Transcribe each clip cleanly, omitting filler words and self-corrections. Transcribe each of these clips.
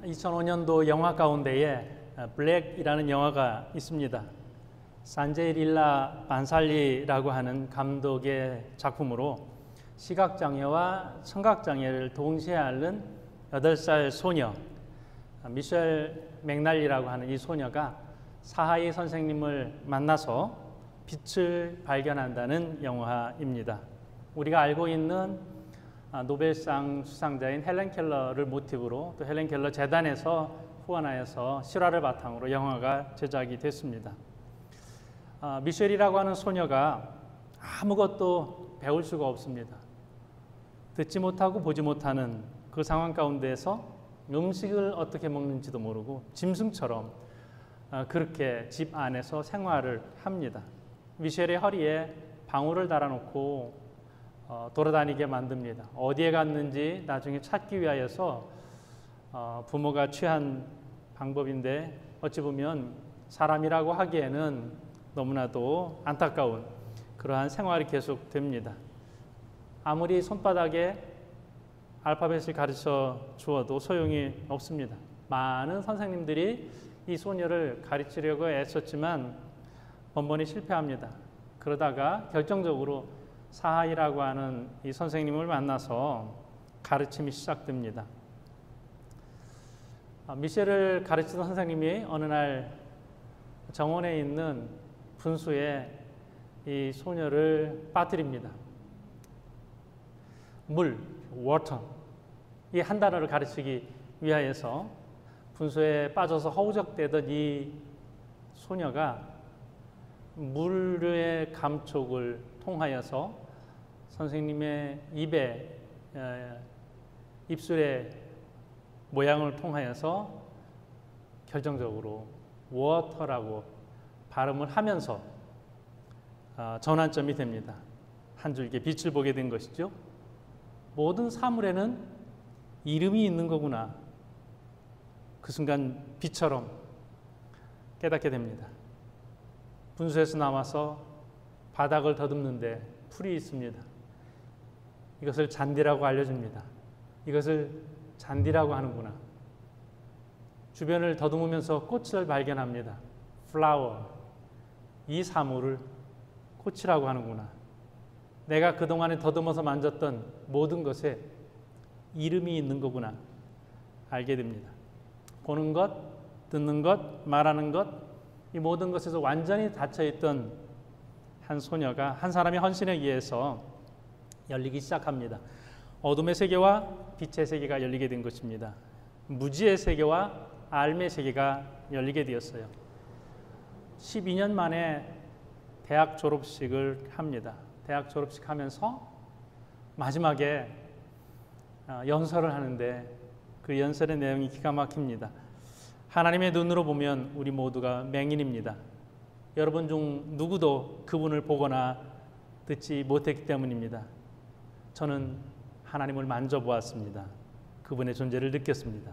2005년도 영화 가운데에 블랙이라는 영화가 있습니다. 산제이 릴라 반살리라고 하는 감독의 작품으로 시각장애와 청각장애를 동시에 앓는 8살 소녀 미셸 맥날리라고 하는 이 소녀가 사하이 선생님을 만나서 빛을 발견한다는 영화입니다. 우리가 알고 있는 노벨상 수상자인 헬렌 켈러를 모티브로 또 헬렌 켈러 재단에서 후원하여서 실화를 바탕으로 영화가 제작이 됐습니다. 미셸이라고 하는 소녀가 아무것도 배울 수가 없습니다. 듣지 못하고 보지 못하는 그 상황 가운데에서 음식을 어떻게 먹는지도 모르고 짐승처럼 그렇게 집 안에서 생활을 합니다. 미셸의 허리에 방울을 달아놓고 돌아다니게 만듭니다. 어디에 갔는지 나중에 찾기 위하여서 부모가 취한 방법인데 어찌 보면 사람이라고 하기에는 너무나도 안타까운 그러한 생활이 계속됩니다. 아무리 손바닥에 알파벳을 가르쳐 주어도 소용이 없습니다. 많은 선생님들이 이 소녀를 가르치려고 애썼지만 번번이 실패합니다. 그러다가 결정적으로 사하이라고 하는 이 선생님을 만나서 가르침이 시작됩니다. 미셸을 가르치던 선생님이 어느 날 정원에 있는 분수에 이 소녀를 빠뜨립니다. 물, water, 이 한 단어를 가르치기 위하여서 분수에 빠져서 허우적대던 이 소녀가 물의 감촉을 통하여서 선생님의 입에 입술의 모양을 통하여서 결정적으로 워터라고 발음을 하면서 전환점이 됩니다. 한 줄기 빛을 보게 된 것이죠. 모든 사물에는 이름이 있는 거구나. 그 순간 빛처럼 깨닫게 됩니다. 분수에서 나와서 바닥을 더듬는데 풀이 있습니다. 이것을 잔디라고 알려줍니다. 이것을 잔디라고 하는구나. 주변을 더듬으면서 꽃을 발견합니다. flower. 이 사물을 꽃이라고 하는구나. 내가 그동안에 더듬어서 만졌던 모든 것에 이름이 있는 거구나. 알게 됩니다. 보는 것, 듣는 것, 말하는 것, 이 모든 것에서 완전히 닫혀있던 한 소녀가 한 사람의 헌신에 의해서 열리기 시작합니다. 어둠의 세계와 빛의 세계가 열리게 된 것입니다. 무지의 세계와 알의 세계가 열리게 되었어요. 12년 만에 대학 졸업식을 합니다. 대학 졸업식 하면서 마지막에 연설을 하는데 그 연설의 내용이 기가 막힙니다. 하나님의 눈으로 보면 우리 모두가 맹인입니다. 여러분 중 누구도 그분을 보거나 듣지 못했기 때문입니다. 저는 하나님을 만져보았습니다. 그분의 존재를 느꼈습니다.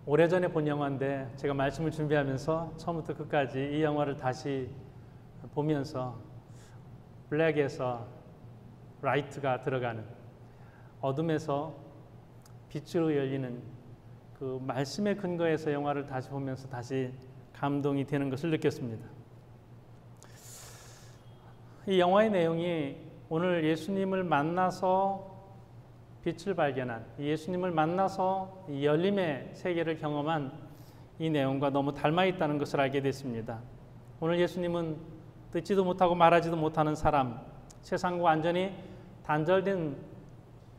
오래전에 본 영화인데 제가 말씀을 준비하면서 처음부터 끝까지 이 영화를 다시 보면서 블랙에서 라이트가 들어가는 어둠에서 빛으로 열리는 그 말씀의 근거에서 영화를 다시 보면서 다시 감동이 되는 것을 느꼈습니다. 이 영화의 내용이 오늘 예수님을 만나서 빛을 발견한 예수님을 만나서 이 열림의 세계를 경험한 이 내용과 너무 닮아 있다는 것을 알게 됐습니다. 오늘 예수님은 듣지도 못하고 말하지도 못하는 사람, 세상과 완전히 단절된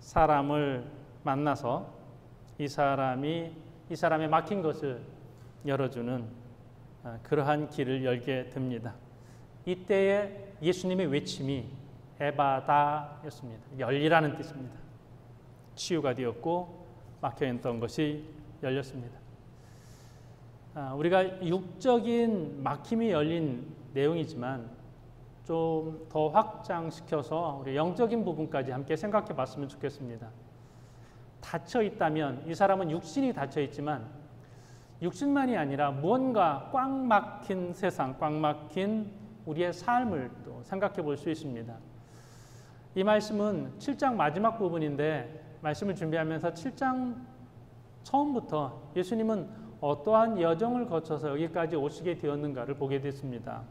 사람을 만나서 이 사람의 막힌 것을 열어주는 그러한 길을 열게 됩니다. 이때의 예수님의 외침이 에바다였습니다. 열리라는 뜻입니다. 치유가 되었고 막혀있던 것이 열렸습니다. 우리가 육적인 막힘이 열린 내용이지만 좀 더 확장시켜서 우리 영적인 부분까지 함께 생각해 봤으면 좋겠습니다. 닫혀 있다면 이 사람은 육신이 닫혀 있지만 육신만이 아니라 무언가 꽉 막힌 세상, 꽉 막힌 우리의 삶을 또 생각해 볼 수 있습니다. 이 말씀은 7장 마지막 부분인데 말씀을 준비하면서 7장 처음부터 예수님은 어떠한 여정을 거쳐서 여기까지 오시게 되었는가를 보게 됐습니다.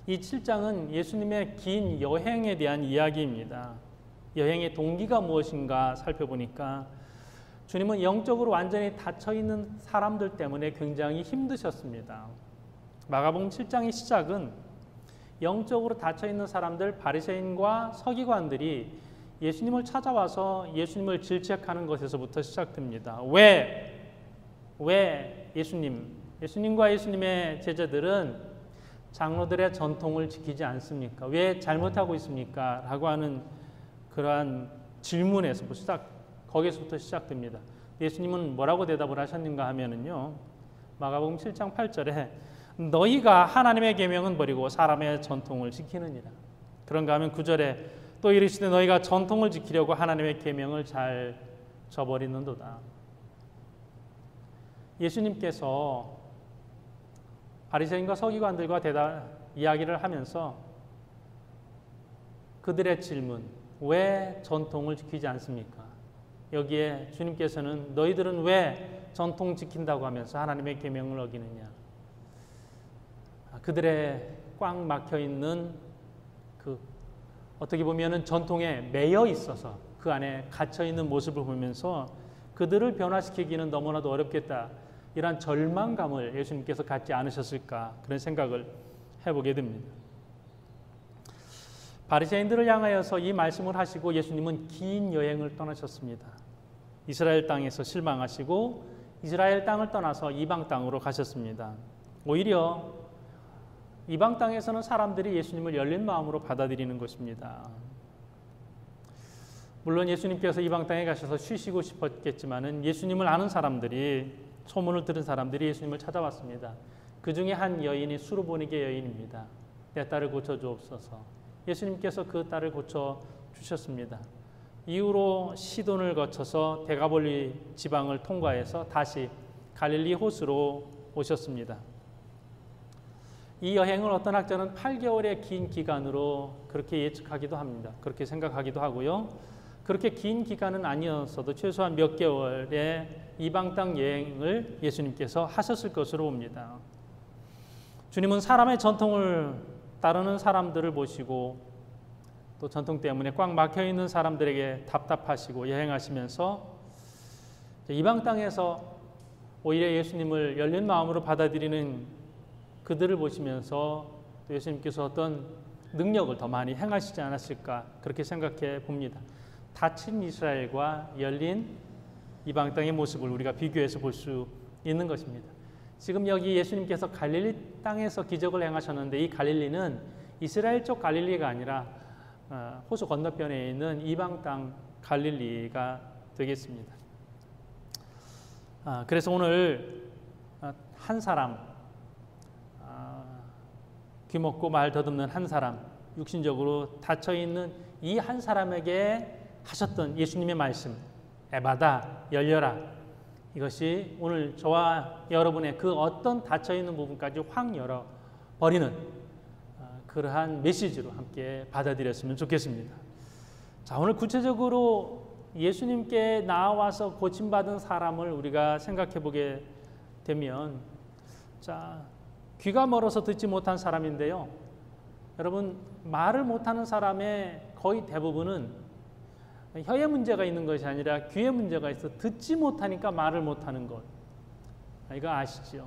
이 7장은 예수님의 긴 여행에 대한 이야기입니다. 여행의 동기가 무엇인가 살펴보니까 주님은 영적으로 완전히 닫혀있는 사람들 때문에 굉장히 힘드셨습니다. 마가복음 7장의 시작은 영적으로 닫혀있는 사람들, 바리새인과 서기관들이 예수님을 찾아와서 예수님을 질책하는 것에서부터 시작됩니다. 왜 예수님과 예수님의 제자들은 장로들의 전통을 지키지 않습니까? 왜 잘못하고 있습니까? 라고 하는 그러한 질문에서부터 거기서부터 시작됩니다. 예수님은 뭐라고 대답을 하셨는가 하면은요, 마가복음 7장 8절에 너희가 하나님의 계명은 버리고 사람의 전통을 지키느니라. 그런가 하면 9절에 또 이르시되 너희가 전통을 지키려고 하나님의 계명을 잘 저버리는도다. 예수님께서 바리새인과 서기관들과 이야기를 하면서 그들의 질문, 왜 전통을 지키지 않습니까? 여기에 주님께서는 너희들은 왜 전통 지킨다고 하면서 하나님의 계명을 어기느냐? 그들의 꽉 막혀 있는 그 어떻게 보면은 전통에 매여 있어서 그 안에 갇혀 있는 모습을 보면서 그들을 변화시키기는 너무나도 어렵겠다. 이러한 절망감을 예수님께서 갖지 않으셨을까 그런 생각을 해보게 됩니다. 바리새인들을 향하여서 이 말씀을 하시고 예수님은 긴 여행을 떠나셨습니다. 이스라엘 땅에서 실망하시고 이스라엘 땅을 떠나서 이방 땅으로 가셨습니다. 오히려 이방 땅에서는 사람들이 예수님을 열린 마음으로 받아들이는 것입니다. 물론 예수님께서 이방 땅에 가셔서 쉬시고 싶었겠지만은 예수님을 아는 사람들이, 소문을 들은 사람들이 예수님을 찾아왔습니다. 그 중에 한 여인이 수르보니게 여인입니다. 내 딸을 고쳐주옵소서. 예수님께서 그 딸을 고쳐주셨습니다. 이후로 시돈을 거쳐서 데가볼리 지방을 통과해서 다시 갈릴리 호수로 오셨습니다. 이 여행을 어떤 학자는 8개월의 긴 기간으로 그렇게 예측하기도 합니다. 그렇게 생각하기도 하고요. 그렇게 긴 기간은 아니었어도 최소한 몇 개월의 이방 땅 여행을 예수님께서 하셨을 것으로 봅니다. 주님은 사람의 전통을 따르는 사람들을 보시고 또 전통 때문에 꽉 막혀 있는 사람들에게 답답하시고 여행하시면서 이방 땅에서 오히려 예수님을 열린 마음으로 받아들이는 그들을 보시면서 또 예수님께서 어떤 능력을 더 많이 행하시지 않았을까 그렇게 생각해 봅니다. 닫힌 이스라엘과 열린 이방 땅의 모습을 우리가 비교해서 볼 수 있는 것입니다. 지금 여기 예수님께서 갈릴리 땅에서 기적을 행하셨는데 이 갈릴리는 이스라엘 쪽 갈릴리가 아니라 호수 건너편에 있는 이방 땅 갈릴리가 되겠습니다. 그래서 오늘 한 사람, 귀먹고 말 더듬는 한 사람, 육신적으로 닫혀있는 이 한 사람에게 하셨던 예수님의 말씀, 에바다, 열려라. 이것이 오늘 저와 여러분의 그 어떤 닫혀있는 부분까지 확 열어버리는 그러한 메시지로 함께 받아들였으면 좋겠습니다. 자, 오늘 구체적으로 예수님께 나와서 고침받은 사람을 우리가 생각해 보게 되면, 자, 귀가 멀어서 듣지 못한 사람인데요. 여러분, 말을 못하는 사람의 거의 대부분은 혀에 문제가 있는 것이 아니라 귀에 문제가 있어 듣지 못하니까 말을 못하는 것. 이거 아시죠?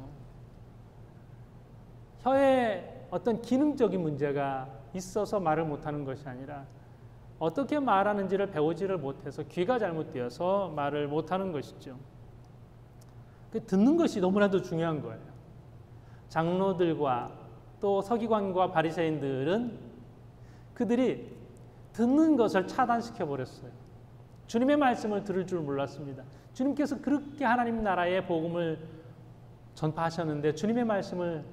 혀에 어떤 기능적인 문제가 있어서 말을 못하는 것이 아니라 어떻게 말하는지를 배우지를 못해서 귀가 잘못되어서 말을 못하는 것이죠. 듣는 것이 너무나도 중요한 거예요. 장로들과 또 서기관과 바리새인들은 그들이 듣는 것을 차단시켜 버렸어요. 주님의 말씀을 들을 줄 몰랐습니다. 주님께서 그렇게 하나님 나라의 복음을 전파하셨는데 주님의 말씀을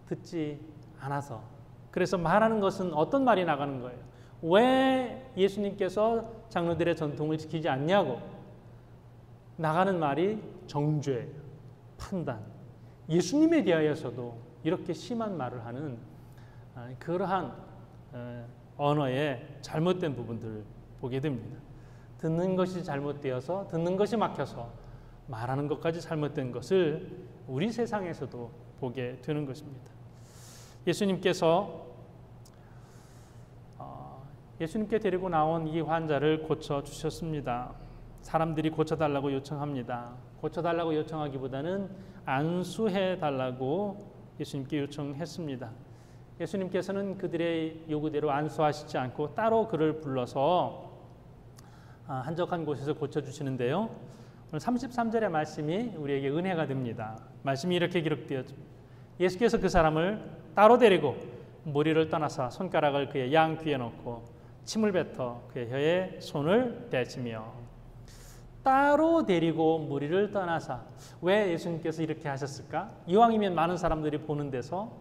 듣지 않아서, 그래서 말하는 것은 어떤 말이 나가는 거예요? 왜 예수님께서 장로들의 전통을 지키지 않냐고 나가는 말이 정죄, 판단, 예수님에 대하여서도 이렇게 심한 말을 하는 그러한 언어의 잘못된 부분들을 보게 됩니다. 듣는 것이 잘못되어서 듣는 것이 막혀서 말하는 것까지 잘못된 것을 우리 세상에서도 보게 되는 것입니다. 예수님께 데리고 나온 이 환자를 고쳐주셨습니다. 사람들이 고쳐달라고 요청합니다. 고쳐달라고 요청하기보다는 안수해달라고 예수님께 요청했습니다. 예수님께서는 그들의 요구대로 안수하시지 않고 따로 그를 불러서 한적한 곳에서 고쳐주시는데요. 오늘 33절의 말씀이 우리에게 은혜가 됩니다. 말씀이 이렇게 기록되었죠. 예수께서 그 사람을 따로 데리고 무리를 떠나사 손가락을 그의 양 귀에 넣고 침을 뱉어 그의 혀에 손을 대시며. 따로 데리고 무리를 떠나사. 왜 예수님께서 이렇게 하셨을까? 이왕이면 많은 사람들이 보는 데서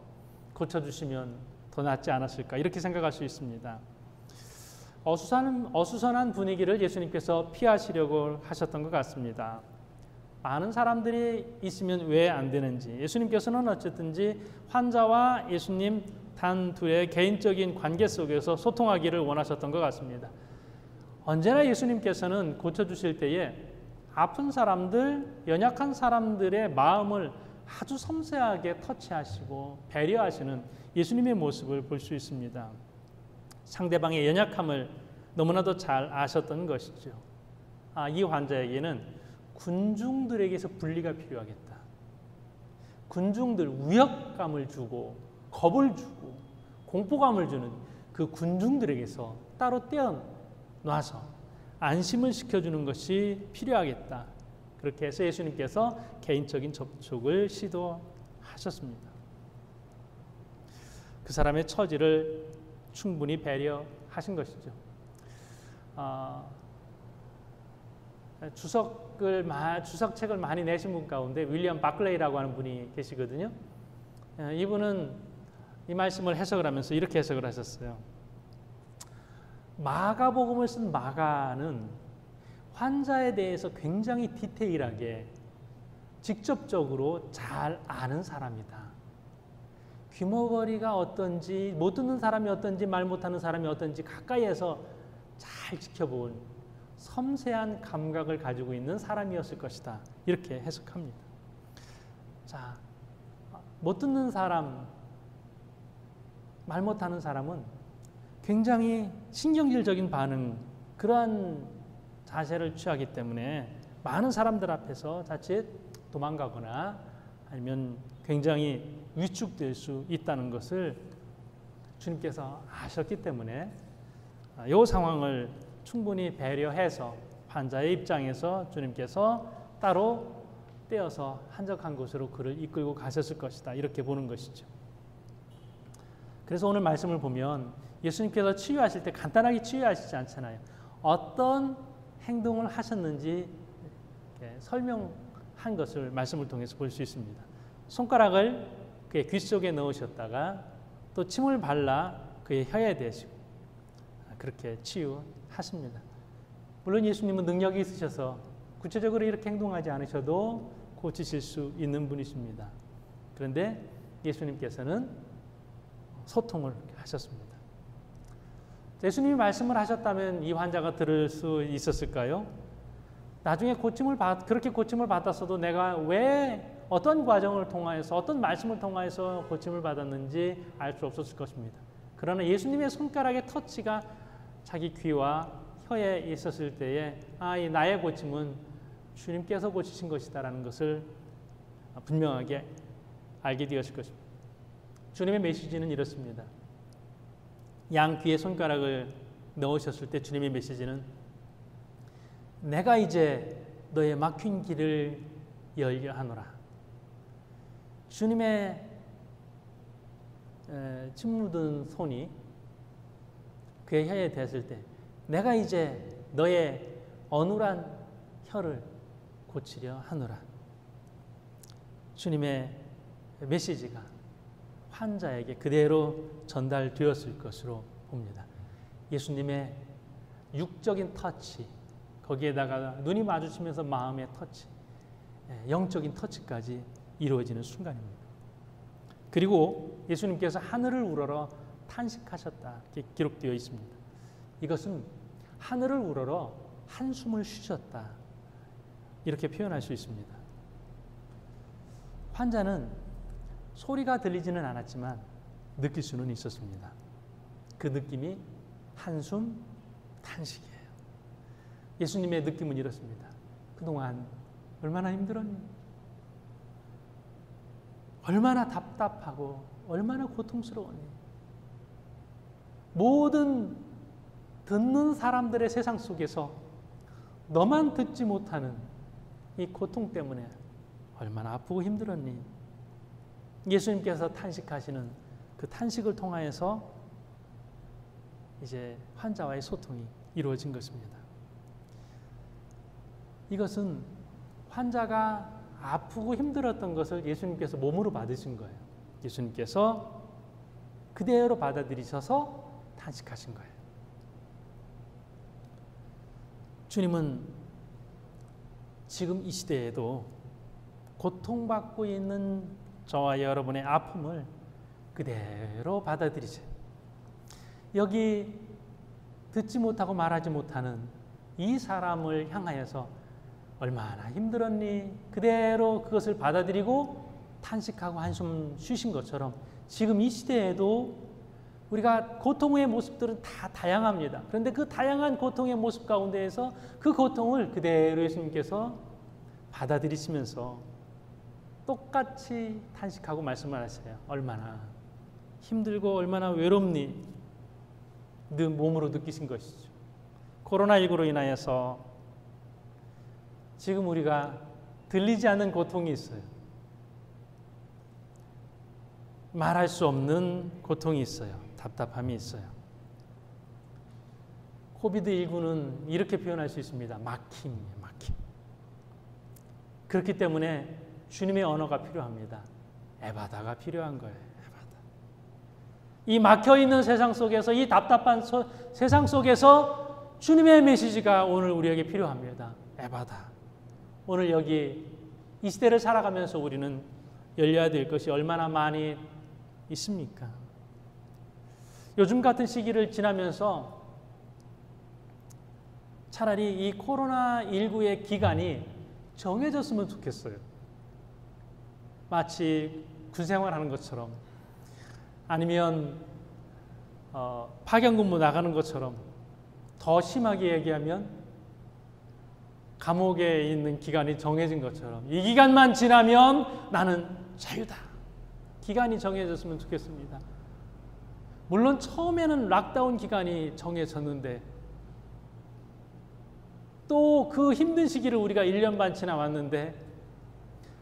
고쳐주시면 더 낫지 않았을까? 이렇게 생각할 수 있습니다. 어수선한 분위기를 예수님께서 피하시려고 하셨던 것 같습니다. 많은 사람들이 있으면 왜 안 되는지, 예수님께서는 어쨌든지 환자와 예수님 단 둘의 개인적인 관계 속에서 소통하기를 원하셨던 것 같습니다. 언제나 예수님께서는 고쳐주실 때에 아픈 사람들, 연약한 사람들의 마음을 아주 섬세하게 터치하시고 배려하시는 예수님의 모습을 볼 수 있습니다. 상대방의 연약함을 너무나도 잘 아셨던 것이죠. 이 환자에게는 군중들에게서 분리가 필요하겠다. 군중들, 위협감을 주고 겁을 주고 공포감을 주는 그 군중들에게서 따로 떼어놔서 안심을 시켜주는 것이 필요하겠다. 그렇게 해서 예수님께서 개인적인 접촉을 시도하셨습니다. 그 사람의 처지를 충분히 배려하신 것이죠. 주석책을 많이 내신 분 가운데 윌리엄 바클레이라고 하는 분이 계시거든요. 이분은 이 말씀을 해석을 하면서 이렇게 해석을 하셨어요. 마가복음을 쓴 마가는 환자에 대해서 굉장히 디테일하게 직접적으로 잘 아는 사람이다. 귀머거리가 어떤지, 못 듣는 사람이 어떤지, 말 못하는 사람이 어떤지 가까이에서 잘 지켜본 섬세한 감각을 가지고 있는 사람이었을 것이다. 이렇게 해석합니다. 자, 못 듣는 사람, 말 못하는 사람은 굉장히 신경질적인 반응, 그러한 자세를 취하기 때문에 많은 사람들 앞에서 자칫 도망가거나 아니면 굉장히 위축될 수 있다는 것을 주님께서 아셨기 때문에 이 상황을 충분히 배려해서 환자의 입장에서 주님께서 따로 떼어서 한적한 곳으로 그를 이끌고 가셨을 것이다. 이렇게 보는 것이죠. 그래서 오늘 말씀을 보면 예수님께서 치유하실 때 간단하게 치유하시지 않잖아요. 어떤 행동을 하셨는지 설명한 것을 말씀을 통해서 볼 수 있습니다. 손가락을 그의 귀 속에 넣으셨다가 또 침을 발라 그의 혀에 대시고 그렇게 치유하십니다. 물론 예수님은 능력이 있으셔서 구체적으로 이렇게 행동하지 않으셔도 고치실 수 있는 분이십니다. 그런데 예수님께서는 소통을 하셨습니다. 예수님이 말씀을 하셨다면 이 환자가 들을 수 있었을까요? 나중에 그렇게 고침을 받았어도 내가 왜 어떤 과정을 통하여서 어떤 말씀을 통하여서 고침을 받았는지 알 수 없었을 것입니다. 그러나 예수님의 손가락의 터치가 자기 귀와 혀에 있었을 때에 이 나의 고침은 주님께서 고치신 것이다라는 것을 분명하게 알게 되었을 것입니다. 주님의 메시지는 이렇습니다. 양 귀에 손가락을 넣으셨을 때 주님의 메시지는 내가 이제 너의 막힌 길을 열려 하노라. 주님의 침 묻은 손이 그의 혀에 댔을 때 내가 이제 너의 어눌한 혀를 고치려 하노라. 주님의 메시지가 환자에게 그대로 전달되었을 것으로 봅니다. 예수님의 육적인 터치, 거기에다가 눈이 마주치면서 마음의 터치, 영적인 터치까지 이루어지는 순간입니다. 그리고 예수님께서 하늘을 우러러 탄식하셨다. 이렇게 기록되어 있습니다. 이것은 하늘을 우러러 한숨을 쉬셨다. 이렇게 표현할 수 있습니다. 환자는 소리가 들리지는 않았지만 느낄 수는 있었습니다. 그 느낌이 한숨, 탄식이에요. 예수님의 느낌은 이렇습니다. 그동안 얼마나 힘들었니? 얼마나 답답하고 얼마나 고통스러웠니? 모든 듣는 사람들의 세상 속에서 너만 듣지 못하는 이 고통 때문에 얼마나 아프고 힘들었니? 예수님께서 탄식하시는 그 탄식을 통하여서 이제 환자와의 소통이 이루어진 것입니다. 이것은 환자가 아프고 힘들었던 것을 예수님께서 몸으로 받으신 거예요. 예수님께서 그대로 받아들이셔서 탄식하신 거예요. 주님은 지금 이 시대에도 고통받고 있는 저와 여러분의 아픔을 그대로 받아들이세요. 여기 듣지 못하고 말하지 못하는 이 사람을 향하여서 얼마나 힘들었니? 그대로 그것을 받아들이고 탄식하고 한숨 쉬신 것처럼 지금 이 시대에도 우리가 고통의 모습들은 다 다양합니다. 그런데 그 다양한 고통의 모습 가운데에서 그 고통을 그대로 예수님께서 받아들이시면서 똑같이 탄식하고 말씀을 하세요. 얼마나 힘들고 얼마나 외롭니? 늘 몸으로 느끼신 것이죠. 코로나19로 인하여서 지금 우리가 들리지 않는 고통이 있어요. 말할 수 없는 고통이 있어요. 답답함이 있어요. 코비드19는 이렇게 표현할 수 있습니다. 막힘이에요. 막힘. 그렇기 때문에 주님의 언어가 필요합니다. 에바다가 필요한 거예요. 에바다. 이 막혀있는 세상 속에서, 이 답답한 세상 속에서 주님의 메시지가 오늘 우리에게 필요합니다. 에바다. 오늘 여기 이 시대를 살아가면서 우리는 열려야 될 것이 얼마나 많이 있습니까? 요즘 같은 시기를 지나면서 차라리 이 코로나19의 기간이 정해졌으면 좋겠어요. 마치 군생활하는 것처럼 아니면 파견근무 나가는 것처럼 더 심하게 얘기하면 감옥에 있는 기간이 정해진 것처럼 이 기간만 지나면 나는 자유다. 기간이 정해졌으면 좋겠습니다. 물론 처음에는 락다운 기간이 정해졌는데 또 그 힘든 시기를 우리가 1년 반 지나왔는데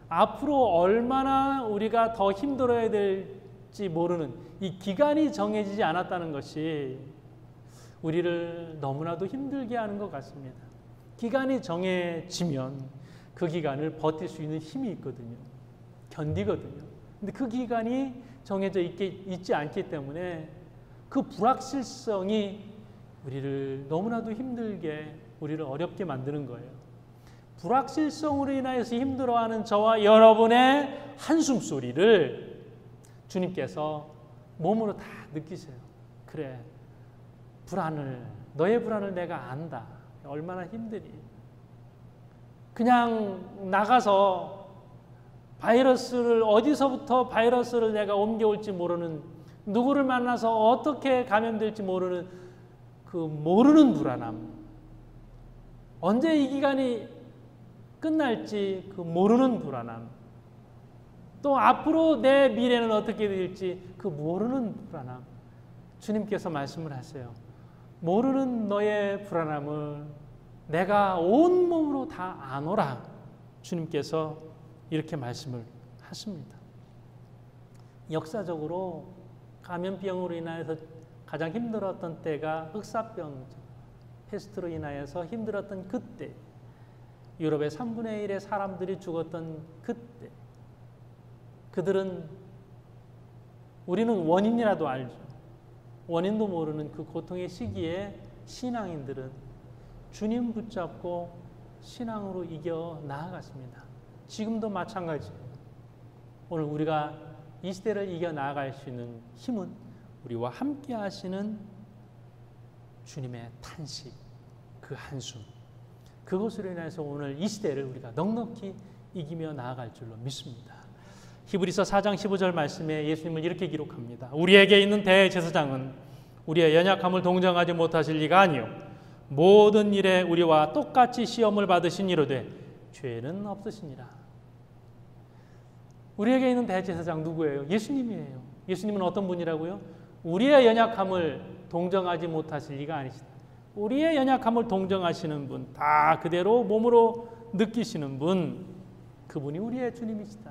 앞으로 얼마나 우리가 더 힘들어야 될지 모르는 이 기간이 정해지지 않았다는 것이 우리를 너무나도 힘들게 하는 것 같습니다. 기간이 정해지면 그 기간을 버틸 수 있는 힘이 있거든요. 견디거든요. 근데 그 기간이 정해져 있지 않기 때문에 그 불확실성이 우리를 너무나도 힘들게, 우리를 어렵게 만드는 거예요. 불확실성으로 인하여서 힘들어하는 저와 여러분의 한숨 소리를 주님께서 몸으로 다 느끼세요. 그래, 너의 불안을 내가 안다. 얼마나 힘드니. 그냥 나가서 어디서부터 바이러스를 내가 옮겨올지 모르는, 누구를 만나서 어떻게 감염될지 모르는 그 모르는 불안함. 언제 이 기간이 끝날지 그 모르는 불안함. 또 앞으로 내 미래는 어떻게 될지 그 모르는 불안함. 주님께서 말씀을 하세요. 모르는 너의 불안함을 내가 온몸으로 다 아노라. 주님께서 이렇게 말씀을 하십니다. 역사적으로 감염병으로 인하여서 가장 힘들었던 때가 흑사병, 패스트로 인하여서 힘들었던 그때, 유럽의 3분의 1의 사람들이 죽었던 그때, 우리는 원인이라도 알죠. 원인도 모르는 그 고통의 시기에 신앙인들은 주님 붙잡고 신앙으로 이겨 나아갔습니다. 지금도 마찬가지예요. 오늘 우리가 이 시대를 이겨 나아갈 수 있는 힘은 우리와 함께 하시는 주님의 탄식, 그 한숨, 그것으로 인해서 오늘 이 시대를 우리가 넉넉히 이기며 나아갈 줄로 믿습니다. 히브리서 4장 15절 말씀에 예수님은 이렇게 기록합니다. 우리에게 있는 대제사장은 우리의 연약함을 동정하지 못하실 리가 아니요 모든 일에 우리와 똑같이 시험을 받으신 이로되 죄는 없으시니라. 우리에게 있는 대제사장 누구예요? 예수님이에요. 예수님은 어떤 분이라고요? 우리의 연약함을 동정하지 못하실 리가 아니시다. 우리의 연약함을 동정하시는 분, 다 그대로 몸으로 느끼시는 분, 그분이 우리의 주님이시다.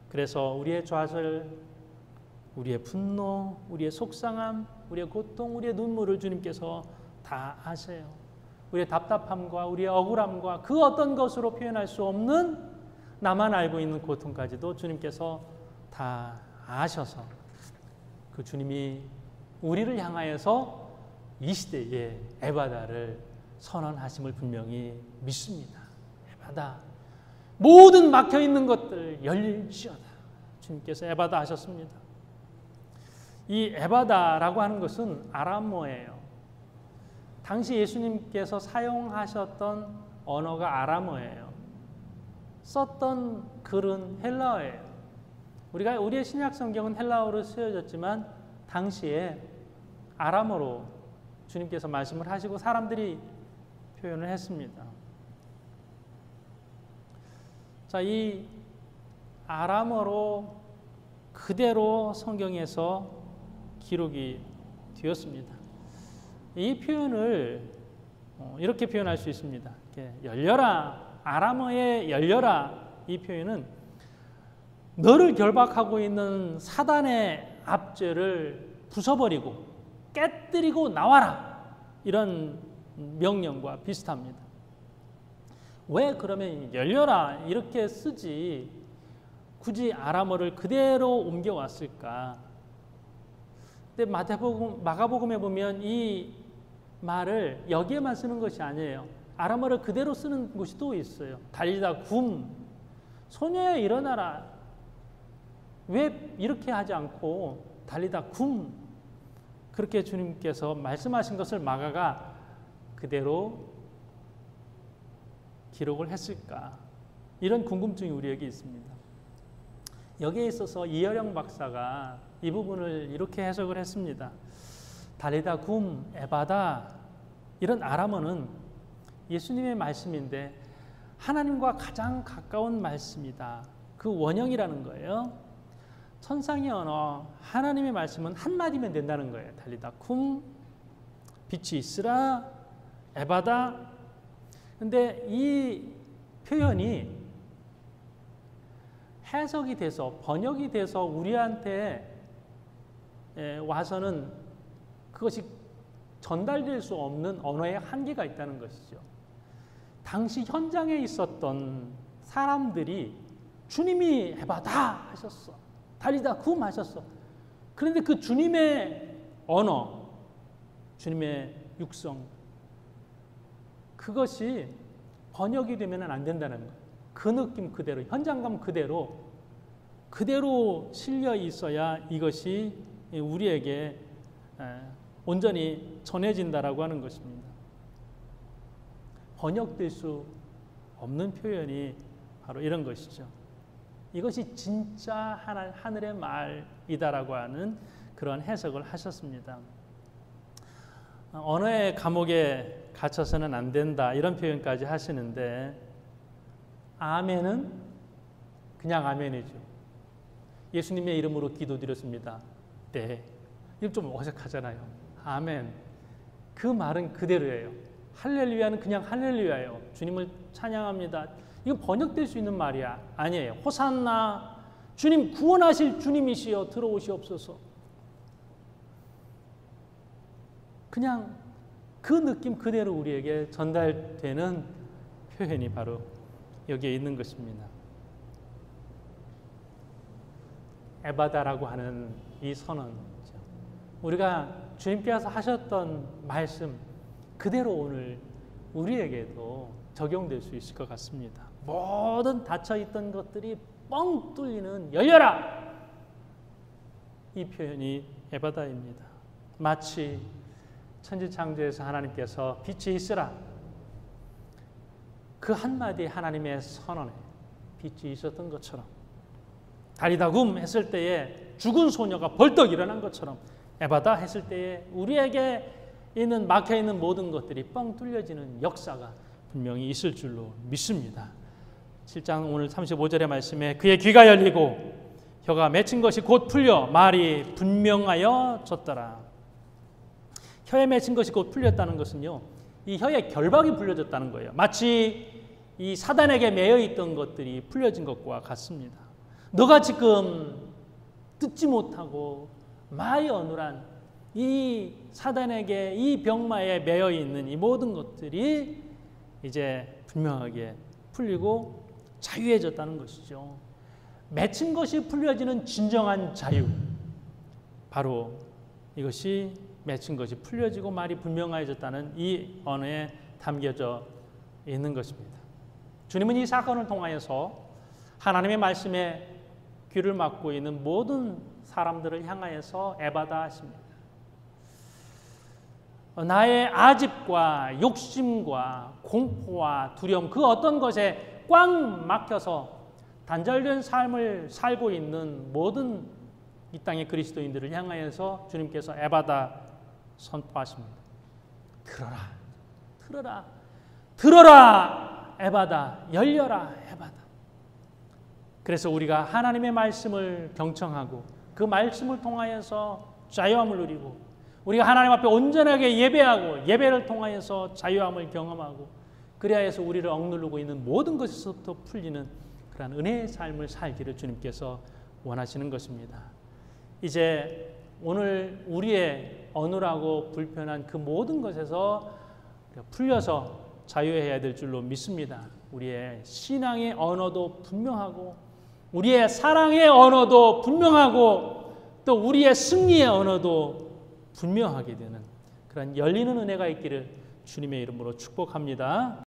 그래서 우리의 좌절, 우리의 분노, 우리의 속상함, 우리의 고통, 우리의 눈물을 주님께서 다 아세요. 우리의 답답함과 우리의 억울함과 그 어떤 것으로 표현할 수 없는 나만 알고 있는 고통까지도 주님께서 다 아셔서 그 주님이 우리를 향하여서 이 시대에 에바다를 선언하심을 분명히 믿습니다. 에바다, 모든 막혀있는 것들 열릴지어다. 주님께서 에바다 하셨습니다. 이 에바다라고 하는 것은 아람어예요. 당시 예수님께서 사용하셨던 언어가 아람어예요. 썼던 글은 헬라어예요. 우리의 신약 성경은 헬라어로 쓰여졌지만 당시에 아람어로 주님께서 말씀을 하시고 사람들이 표현을 했습니다. 자, 이 아람어로 그대로 성경에서 기록이 되었습니다. 이 표현을 이렇게 표현할 수 있습니다. 열려라, 아람어의 열려라, 이 표현은 너를 결박하고 있는 사단의 압제를 부숴버리고 깨뜨리고 나와라, 이런 명령과 비슷합니다. 왜 그러면 열려라 이렇게 쓰지 굳이 아람어를 그대로 옮겨왔을까? 근데 마가복음에 보면 이 말을 여기에만 쓰는 것이 아니에요. 아람어를 그대로 쓰는 곳이 또 있어요. 달리다 굼, 소녀여 일어나라. 왜 이렇게 하지 않고 달리다 굼, 그렇게 주님께서 말씀하신 것을 마가가 그대로 기록을 했을까? 이런 궁금증이 우리에게 있습니다. 여기에 있어서 이여령 박사가 이 부분을 이렇게 해석을 했습니다. 달리다 굼, 에바다, 이런 아람어는 예수님의 말씀인데 하나님과 가장 가까운 말씀이다. 그 원형이라는 거예요. 천상의 언어, 하나님의 말씀은 한마디면 된다는 거예요. 달리다 쿰, 빛이 있으라, 에바다. 근데 이 표현이 해석이 돼서 번역이 돼서 우리한테 와서는 그것이 전달될 수 없는 언어의 한계가 있다는 것이죠. 당시 현장에 있었던 사람들이 주님이 해봐다 하셨어. 달리다 굼 하셨어. 그런데 그 주님의 언어, 주님의 육성, 그것이 번역이 되면 안 된다는 거예요. 그 느낌 그대로, 현장감 그대로 실려 있어야 이것이 우리에게 온전히 전해진다라고 하는 것입니다. 번역될 수 없는 표현이 바로 이런 것이죠. 이것이 진짜 하늘의 말이다라고 하는 그런 해석을 하셨습니다. 언어의 감옥에 갇혀서는 안 된다, 이런 표현까지 하시는데 아멘은 그냥 아멘이죠. 예수님의 이름으로 기도드렸습니다. 네. 이거 좀 어색하잖아요. 아멘. 그 말은 그대로예요. 할렐루야는 그냥 할렐루야예요. 주님을 찬양합니다. 이거 번역될 수 있는 말이야. 아니에요. 호산나, 주님 구원하실 주님이시여 들어오시옵소서. 그냥 그 느낌 그대로 우리에게 전달되는 표현이 바로 여기에 있는 것입니다. 에바다라고 하는 이 선언, 우리가 주님께서 하셨던 말씀 그대로 오늘 우리에게도 적용될 수 있을 것 같습니다. 모든 닫혀있던 것들이 뻥 뚫리는 열려라! 이 표현이 에바다입니다. 마치 천지창조에서 하나님께서 빛이 있으라, 그 한마디 하나님의 선언에 빛이 있었던 것처럼, 다리다굼 했을 때에 죽은 소녀가 벌떡 일어난 것처럼 에바다 했을 때에 우리에게 있는 막혀있는 모든 것들이 뻥 뚫려지는 역사가 분명히 있을 줄로 믿습니다. 7장 오늘 35절의 말씀에 그의 귀가 열리고 혀가 맺힌 것이 곧 풀려 말이 분명하여 졌더라. 혀에 맺힌 것이 곧 풀렸다는 것은요, 이 혀의 결박이 풀려졌다는 거예요. 마치 이 사단에게 매여 있던 것들이 풀려진 것과 같습니다. 너가 지금 듣지 못하고 말이 어눌한 이 사단에게, 이 병마에 매여 있는 이 모든 것들이 이제 분명하게 풀리고 자유해졌다는 것이죠. 맺힌 것이 풀려지는 진정한 자유, 바로 이것이 맺힌 것이 풀려지고 말이 분명해졌다는 이 언어에 담겨져 있는 것입니다. 주님은 이 사건을 통하여서 하나님의 말씀에 귀를 막고 있는 모든 사람들을 향하여서 에바다 하십니다. 나의 아집과 욕심과 공포와 두려움, 그 어떤 것에 꽉 막혀서 단절된 삶을 살고 있는 모든 이 땅의 그리스도인들을 향하여서 주님께서 에바다 선포하십니다. 들어라, 들어라, 들어라 에바다, 열려라 에바다. 그래서 우리가 하나님의 말씀을 경청하고 그 말씀을 통하여서 자유함을 누리고, 우리가 하나님 앞에 온전하게 예배하고 예배를 통하여서 자유함을 경험하고, 그리하여서 우리를 억누르고 있는 모든 것에서부터 풀리는 그러한 은혜의 삶을 살기를 주님께서 원하시는 것입니다. 이제 오늘 우리의 어눌하고 불편한 그 모든 것에서 풀려서 자유해야 될 줄로 믿습니다. 우리의 신앙의 언어도 분명하고, 우리의 사랑의 언어도 분명하고, 또 우리의 승리의 언어도 분명하게 되는 그런 열리는 은혜가 있기를 주님의 이름으로 축복합니다.